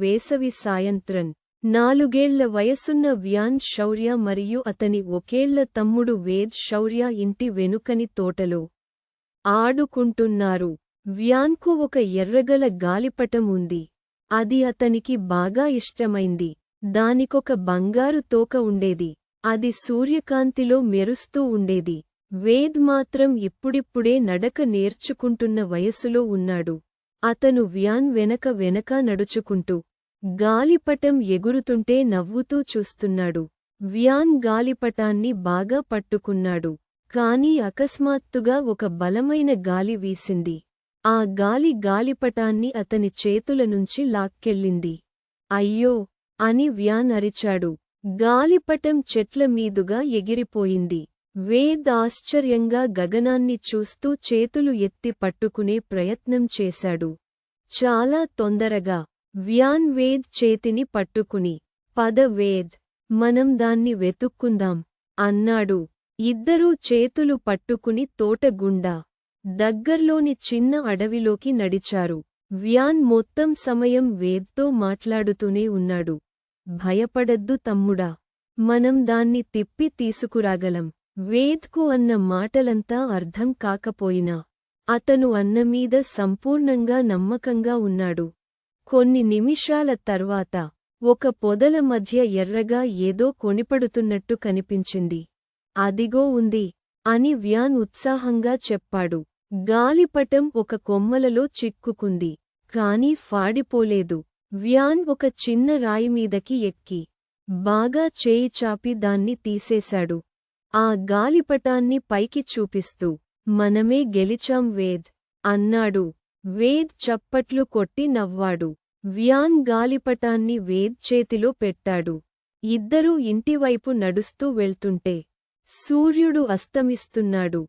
వేసవి సాయంత్రం 4 వయసున్న వ్యాన్ శౌర్య మరియు అతని 1 తమ్ముడు వేద్ శౌర్య ఇంటి వెనుకని తోటలో ఆడుకుంటున్నారు. వ్యాన్కు ఒక ఎర్రగల గాలిపటం ఉంది. అది అతనికి బాగా ఇష్టమైంది. దానికొక బంగారు తోక ఉండేది. అది సూర్యకాంతిలో మెరుస్తూ ఉండేది. వేద్ మాత్రం ఇప్పుడిప్పుడే నడక నేర్చుకుంటున్న వయసులో ఉన్నాడు. అతను వ్యాన్ వెనక నడుచుకుంటూ గాలిపటం ఎగురుతుంటే నవ్వుతూ చూస్తున్నాడు. వ్యాన్ గాలిపటాన్ని బాగా పట్టుకున్నాడు. కాని అకస్మాత్తుగా ఒక బలమైన గాలి వీసింది. ఆ గాలి గాలిపటాన్ని అతని చేతుల నుంచి లాక్కెళ్ళింది. అయ్యో! అని వ్యాన్ అరిచాడు. గాలిపటం చెట్ల మీదుగా ఎగిరిపోయింది. వేద్ ఆశ్చర్యంగా గగనాన్ని చూస్తూ చేతులు ఎత్తి పట్టుకునే ప్రయత్నం చేశాడు. చాలా తొందరగా వ్యాన్ వేద్ చేతిని పట్టుకుని, పద వేద్, మనం దాన్ని వెతుక్కుందాం అన్నాడు. ఇద్దరూ చేతులు పట్టుకుని తోట గుండా దగ్గర్లోని చిన్న అడవిలోకి నడిచారు. వ్యాన్ మొత్తం సమయం వేద్తో మాట్లాడుతూనే ఉన్నాడు. భయపడద్దు తమ్ముడా, మనం దాన్ని తిప్పి తీసుకురాగలం. వేద్కు అన్న మాటలంతా అర్థం కాకపోయినా అతను అన్నమీద సంపూర్ణంగా నమ్మకంగా ఉన్నాడు. కొన్ని నిమిషాల తర్వాత ఒక పొదల మధ్య ఎర్రగా ఏదో కొనిపడుతున్నట్టు కనిపించింది. అదిగో ఉంది అని వ్యాన్ ఉత్సాహంగా చెప్పాడు. గాలిపటం ఒక కొమ్మలలో చిక్కుకుంది. కాని ఫాడిపోలేదు. వ్యాన్ ఒక చిన్న రాయిమీదకి ఎక్కి బాగా చేయి చాపి దాన్ని తీసేశాడు. ఆ గాలిపటాన్ని పైకి చూపిస్తూ, మనమే గెలిచాం వేద్ అన్నాడు. వేద్ చప్పట్లు కొట్టి నవ్వాడు. వ్యాన్ గాలిపటాన్ని వేద్ చేతిలో పెట్టాడు. ఇద్దరూ ఇంటివైపు నడుస్తూ వెళ్తుంటే సూర్యుడు అస్తమిస్తున్నాడు.